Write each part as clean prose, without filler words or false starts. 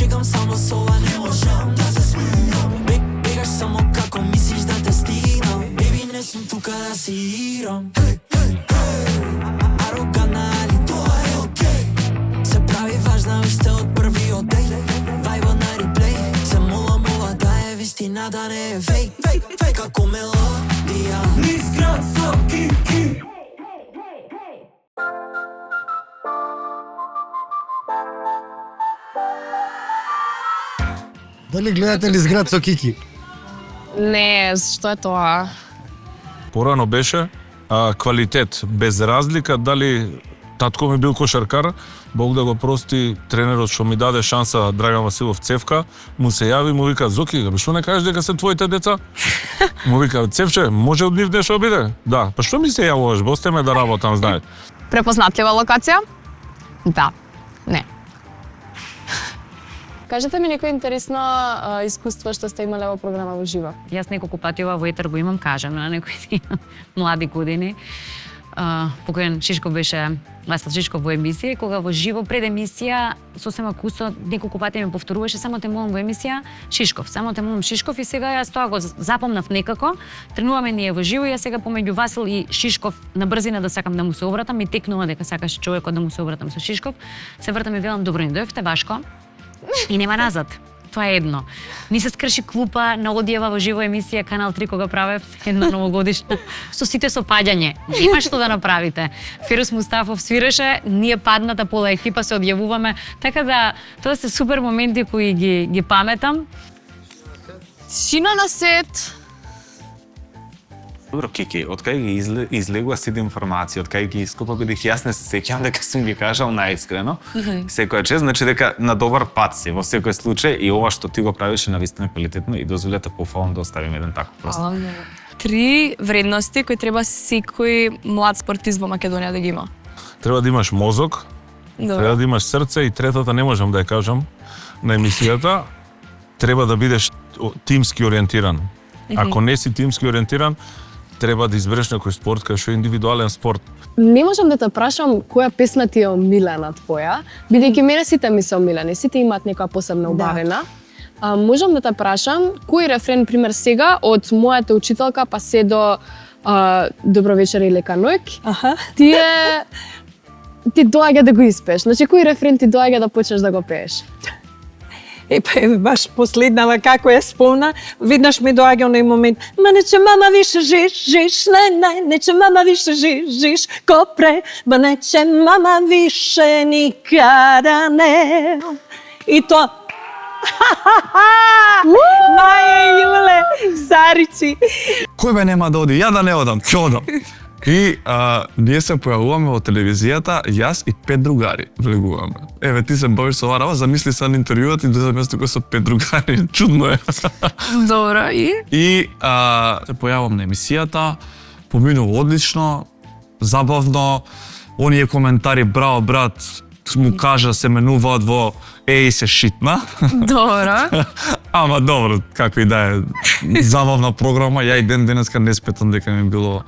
чекам само со ова, не можам да се смирам. Бегаш само како мислиш да те стигнам. Baby, не сум тука да си играм. Арогана, али тоа е окей. Се прави важна уште од првиот ден. Вајба на реплей. Се молам ова да е вистина, да не е фейк. Фейк како мелодија. Низ град со Кики. Дали гледате Низ град со Кики? Не, што е тоа? Порано беше квалитет, без разлика дали татко ми бил кошаркар, Бог да го прости, тренерот што ми даде шанса, Драган Василов Цевка, му се јави, му вика: "Зоки, што не кажеш дека се твоите деца?" Му вика: "Цевче, може од нив нешто биде?" "Да, па што ми се јавуваш, босте ме да работам, знаеш." Препознатлива локација? Да. Не. Кажете ми некој интересно искуство што сте имале во програма во живо. Јас неколку пати ова во етер го имам кажано на некои млади години. Покојен Шишков беше, Васил Шишков во емисија, кога во живо пред емисија сосема кусо неколку пати ми повторуваше: "Само те молам во емисија Шишков, само те молам Шишков", и сега јас тоа го запомнав некако. Тренуваме ние во живо и јас сега помеѓу Васил и Шишков на брзина да сакам да му се обратам и текнува дека сакаш човекот да му се обратам со Шишков. Се вртам и велам: "Добро ни дојавте, Вашко." И нема назад. Тоа е едно. Ни се скрши клупа на одјава во живо емисија Канал 3 кога правев една новогодишна со сите со паѓање. Нема што да направите. Фирус Мустафов свиреше, ние падната пола екипа се одјавуваме, така да тоа се супер моменти кои ги паметам. Тишина на сет. Добро, Кики, откај ги излегува сите информации, откај ги искупа, бидејќи јас не се сеќавам дека сум ги кажал наискрено. Секоја чест, значи дека на добар пат си во секој случај и ова што ти го правише навистина квалитетно и дозволете пофалам да оставим еден таков простор. 3 вредности кои треба секој млад спортист во Македонија да ги има. Треба да имаш мозок, треба да имаш срце и третата не можам да ја кажам на емисијата, треба да бидеш тимски ориентиран. Ако не си тимски ориентиран, треба да избереш некој спорт кај што е индивидуален спорт. Не можам да те прашам која песна ти е омилена твоја, бидејќи мене сите ми се омилени, сите имаат некоја посебна убавина. Можам да те прашам кој рефрен, пример сега, од мојата учителка па се до Добро вечер и лека ноќ, ти доаѓа да го испееш. Значи, кој рефрен ти доаѓа да почнеш да го пееш? Баш последнава како ја спомна, виднаш ми доаѓа оној момент: "Ма не че мама више жиш, не че мама више жиш, копре, ма не че мама више никада не." И тоа Маја Јуле, Сарици. Кој бе нема да оди? Ја да не одам, ќе одам. И ние се појавуваме во телевизијата, јас и 5 другари влегуваме. Еве, ти се бавиш со ова, замисли се на интервјуат и дојдам јас тука со 5 другари, чудно е. Добро, и? И се појавувам на емисијата, поминува одлично, забавно, оние коментари: "Браво, брат", му кажа, се менуваат во "Еј, се шитна." Добро. Ама добро, како и да е, забавна програма, ја и ден денеска не спетам дека ми било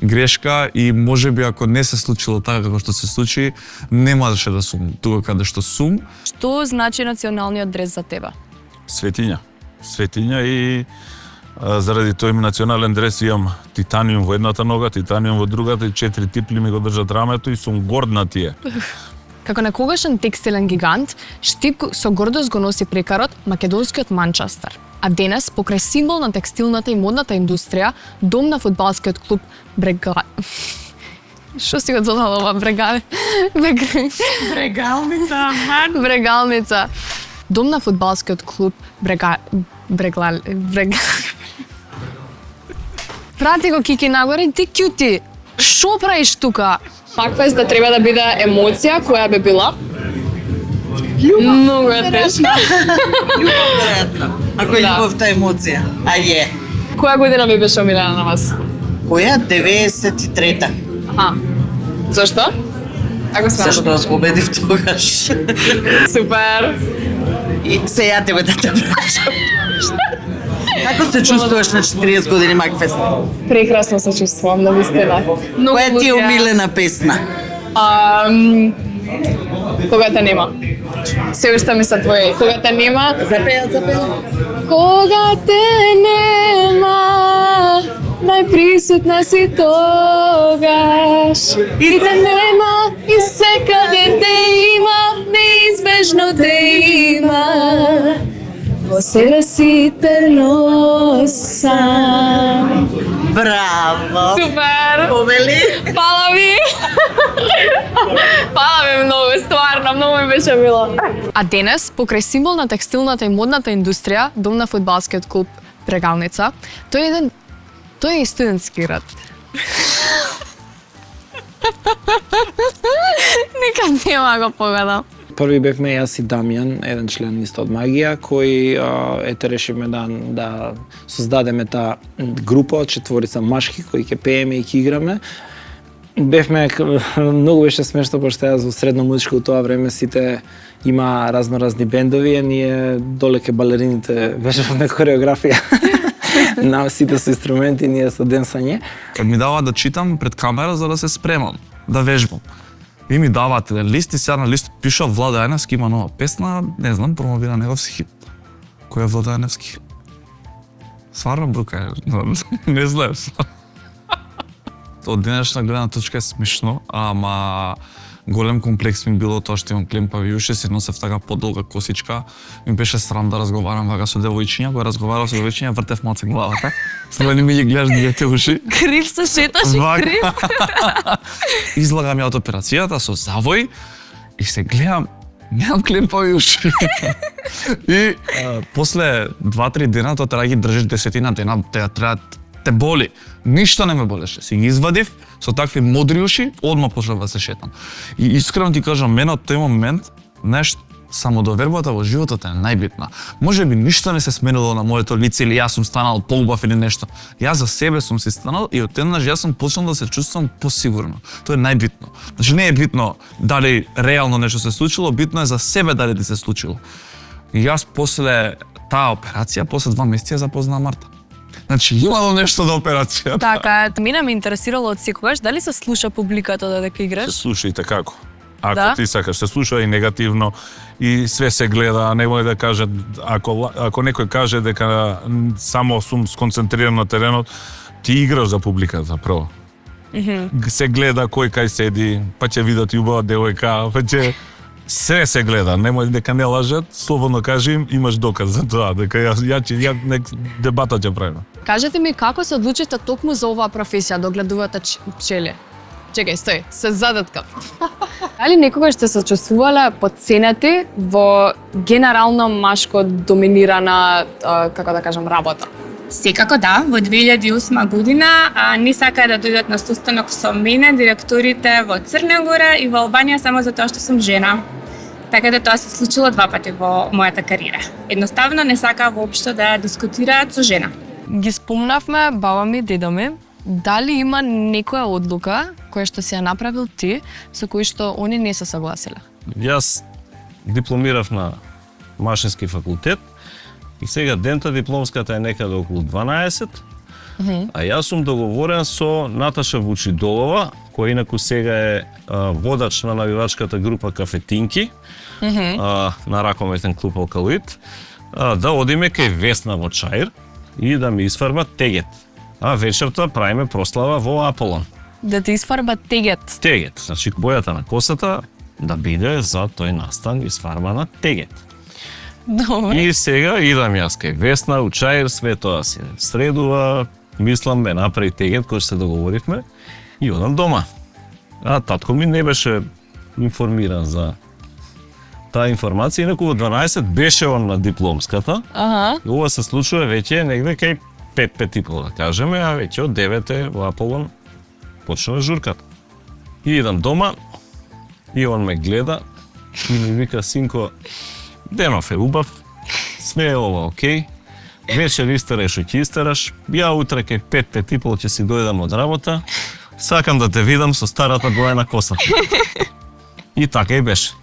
грешка и можеби ако не се случило така како што се случи, немаше да сум тука каде што сум. Што значи националниот дрес за тебе? Светиња. Светиња и заради тој ми национален дрес имам титаниум во едната нога, титаниум во другата и 4 типли ми го држат рамето и сум горд на тие. Како некогашен текстилен гигант, Штип со гордост го носи прекарот македонскиот Манчестер. А денес, покрај символ на текстилната и модната индустрија, дом на фудбалскиот клуб Што си го додала ова Брегалница. Дом на фудбалскиот клуб Прати го Кики нагоре, ти кјути. Што правиш тука? Паквест да треба да биде емоција, која би била? Љубов. Многу е тешка. Љубов, веројатно. Ако е љубовта емоција. А е. Која година би беше омилена на вас? Која? 93-та. Аха. Зошто? Ако сме Зашто победив тогаш. Супер. И сега тебе да те прашам. Како се чувствуваш на 40 години Макфест? Прекрасно се чувствувам, навистина. Која ти е омилена песна? Кога те нема. Се уште ми се твои. Кога те нема. Запејат. Кога те нема, најприсутна си тогаш. И те нема, и секаде те има, неизбежно те има. Во себе си те носам. Браво! Супер! Повели? Фала ви! Фала ви многу, стварно, многу ми беше мило. А денес, покрај символ на текстилната и модната индустрија, дом на фудбалскиот клуб Прегалница, тој е и студентски град. Никад нема го погодам. Први бевме јас и Дамјан, еден член исто од Магија, кој решивме да создадеме таа група од 4 машки кои ќе пееме и ќе играме. Бевме, многу беше смешно, пошто јас во средно музичко тоа време сите има разноразни бендови, а ние долеке балерините беше на хореографија. На сите со инструменти, ние со денсање. Кад ми дава да читам пред камера за да се спремам, да вежбам. И ми даваат еден лист и сега на лист пиша Влада Еневски има нова песна, не знам, промовира неговски хит. Кој е Влада Еневски? Сварно брука е, не знаеш. Од денешна гледна точка е смешно, ама голем комплекс ми било тоа што имам клемпави уши, се носев така подолга косичка. Ми беше срам да разговарам вака со девојчиња, кога разговарав со девојчиња, вртев малце главата. Сега не ми ги гледаш двете уши. Крив се шеташ и крив. Излагам ја од операцијата со завој и се гледам, немам клемпави уши. И после 2-3 дена тоа треба да ги држиш 10 дена, треба те боли. Ништо не ме болеше. Си ги извадив со такви модри уши, одма почнав да се шетам. И искрено ти кажам, мене од тој момент нешто самодовербата во животот е најбитна. Може би ништо не се сменило на моето лице или јас сум станал поубав или нешто. Јас за себе сум си станал и одеднаш јас сум почнал да се чувствувам посигурно. Тоа е најбитно. Значи не е битно дали реално нешто се случило, битно е за себе дали ти се случило. И јас после таа операција, после 2 месеци ја запознаа Марта. Значи имало нешто до операцијата. Така, мене ме интересирало од секогаш дали се слуша публиката додека играш? Се слуша и како. Ако Да? ти сакаш, се слуша и негативно, и све се гледа, не може да каже, ако некој каже дека само сум сконцентриран на теренот, ти играш за публиката, прво. Се гледа кој кај седи, па ќе видат убава девојка, па ќе... Се гледа, немој дека не лажат, слободно кажи им, имаш доказ за тоа, дека ја дебата ќе правиме. Кажете ми како се одлучите токму за оваа професија, да огледувате пчели? Чекај, стој, се задеткав. Дали некогаш сте се чувствувале потценети во генерално машко доминирана, како да кажам, работа? Секако да, во 2008 година не сакаа да дојдат на состанок со мене директорите во Црна Гора и во Албанија само затоа што сум жена. Така да тоа се случило 2 пати во мојата кариера. Едноставно не сакаа воопшто да дискутираат со жена. Ги спомнавме баба ми, дедо ми. Дали има некоја одлука која што си ја направил ти, со кој што они не се согласиле? Јас дипломирав на машински факултет и сега дента дипломската е некаде околу 12, а јас сум договорен со Наташа Вучидолова, која инаку сега е водач на навивачката група Кафетинки, на ракометен клуб Алкалоид, да одиме кај Весна во Чаир и да ми изфарба тегет. А вечерта правиме прослава во Аполон. Да ти изфарба тегет? Тегет, значи бојата на косата да биде за тој настан изфарбана тегет. Добре. И сега идам јас кај Весна, у Чаир, све тоа се средува, мислам ме направи тегет кој се договоривме и одам дома. А татко ми не беше информиран за таа информација, инаку во 12 беше он на дипломската. И ова се случува веќе негде кај 5:05 да кажеме, а веќе од 9 во Аполон почнува журката. И идам дома и он ме гледа и ми вика: синко, денов е убав, све е ова окей, вечер истераш што ќе истераш, ја утре кај 5:05 ќе си дојдам од работа, сакам да те видам со старата боја на косата. И така и беше.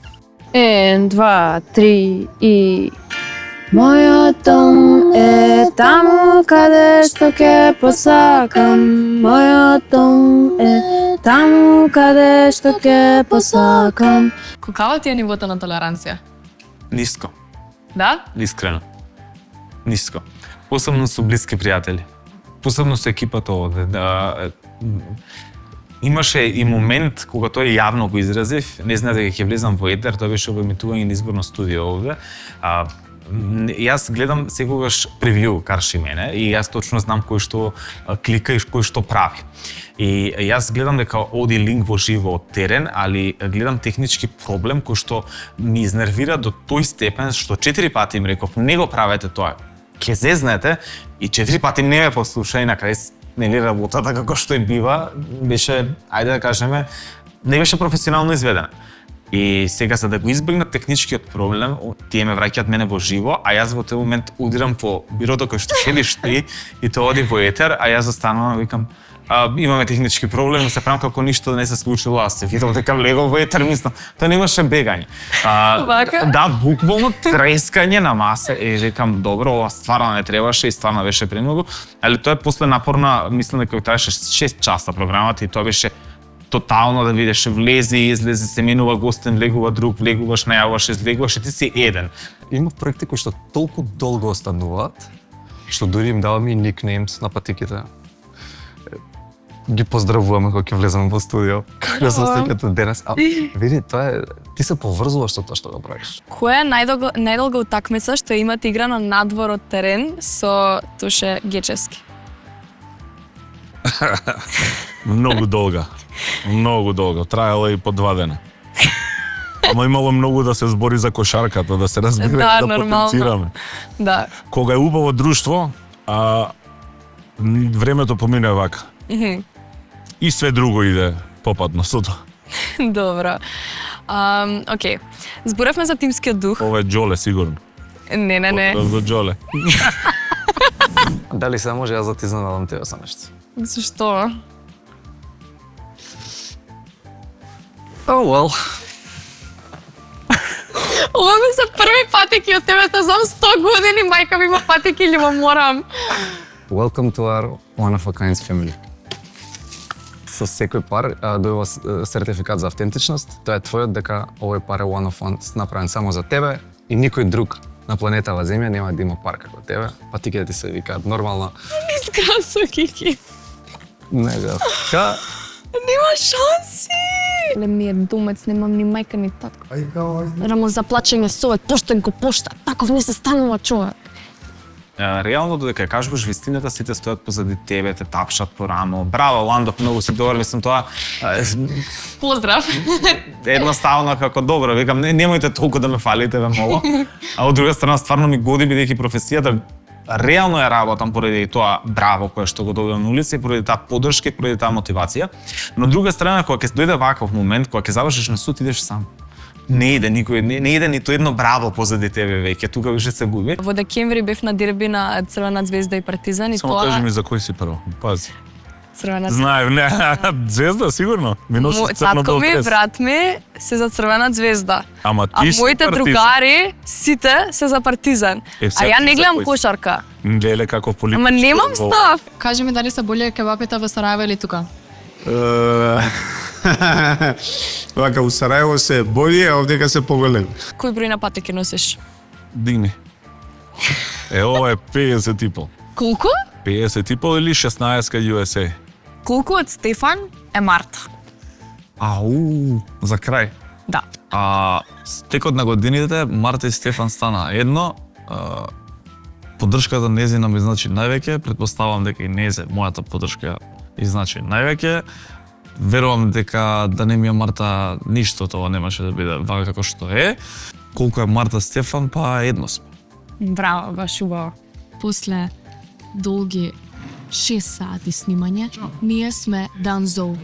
1, 2, 3 и... Мојот дом е таму каде што ќе посакам. Мојот дом е таму каде што ќе посакам. Каква ти е нивото на толеранција? Ниско, Да? искрено. Ниско. Посебно со блиски пријатели. Посебно со екипата овде. Имаше и момент кога тој јавно го изразив, не знаев дека ќе влезам во етер, тоа беше во емитување на изборно студио овде. Јас гледам секогаш превју карши мене и јас точно знам кој што клика и кој што прави. И јас гледам дека оди линк во живо од терен, али гледам технички проблем кој што ми изнервира до тој степен што 4 пати им реков не го правете тоа. Ке зезнете и 4 пати не ме послуша и на крај нели работата како што и бива беше, ајде да кажеме, не беше професионално изведена. И сега за да го избегнат техничкиот проблем, тие ме враќаат мене во живо, а јас во тој момент удирам по бирото кој што седиш ти и тоа оди во етер, а јас застанувам и викам имаме технички проблем, се правам како ништо не се случило, аз се видов дека влегов во етер, мислам, тоа немаше бегање. Да, буквално трескање на маса и рекам, добро, ова стварно не требаше и стварно беше премногу, али тоа е после напорна, мислам дека траеше 6 часа програмата и тоа беше тотално да видиш влези, излезе, се менува гостен, влегува друг, влегуваш, најавуваш, излегуваш и ти си еден. Има проекти кои што толку долго остануваат, што дури им даваме и никнеймс на патиките. Ги поздравуваме кога ќе влеземе во студио. Како се сеќате денес? Види, тоа е, ти се поврзуваш со тоа што го правиш. Која е најдолга утакмица што имате играна надвор од терен со Туше Гечевски? Многу долга. Многу долго, траело и по 2 дена. Ама имало многу да се збори за кошарката, да се разбере, да потенцираме. Да. Кога е убаво друштво, времето помине вака. И све друго иде попатно со тоа. Добро. Океј. Зборевме за тимскиот дух. Ова е Джоле, сигурно. Не. За Джоле. Дали се може јас да ти изненадам тебе со нешто? Зашто? Oh well. Ова ми се први патеки од тебе, те знам 100 години, мајка ми има патеки или ма морам. Welcome to our one of a kind family. Со секој пар дојува сертификат за автентичност. Тоа е твојот дека овој пар е one of one, направен само за тебе и никој друг на планетава Земја нема да има пар како тебе. Патиките ти се викаат нормално. Искрено со Кики. Нега. Нема шанси! Ле ми е думец, немам ни мајка ни татко. Рамо за плачење совет, поштен го пошта, таков не се станува човек. Реално додека ја кажуваш вистината, сите стојат позади тебе, те тапшат по рамо. Браво, Ландо, многу си добар, мислам тоа. Поздрав. Едноставно како добро, викам, немојте толку да ме фалите ве моло. А од друга страна стварно ми годи бидејќи професијата реално ја работам поради тоа браво кое што го добивам на улица и поради таа поддршка и поради таа мотивација. Но од друга страна кога ќе дојде ваков момент, кога ќе завршиш на суд, идеш сам. Не иде никој, не иде ниту едно браво позади тебе веќе, тука више се губи. Во декември бев на дерби на Црвена звезда и Партизан и само тоа... Само кажи ми за кој си прво, пази. Црвена звезда. Знаев, не, Звезда сигурно. Ми носиш црвено татко ми, долтрес. брат ми се за Црвена звезда. Ама А ти си моите Партизан. другари сите се за Партизан. А ја не гледам кошарка. Леле како политички. Ама немам став. Кажи ми дали се боле кебапите во Сараево или тука? Вака у Сараево се боли, а овдека се поголеми. Кој број на патеки носиш? Дигни. Ова е 50 и пол. Колку? 50 и пол или 16 USA. Колку од Стефан е Марта? Ау, за крај. Да. Стекот на годините Марта и Стефан стана едно. Поддршката незина ми значи највеќе, претпоставам дека и незе мојата поддршка и значи највеќе. Верувам дека да не ми е Марта ништо тоа немаше да биде вака како што е. Колку е Марта Стефан, па едно сме. Браво, баш убаво. После долги 6 сати снимање, ние сме Данзоу.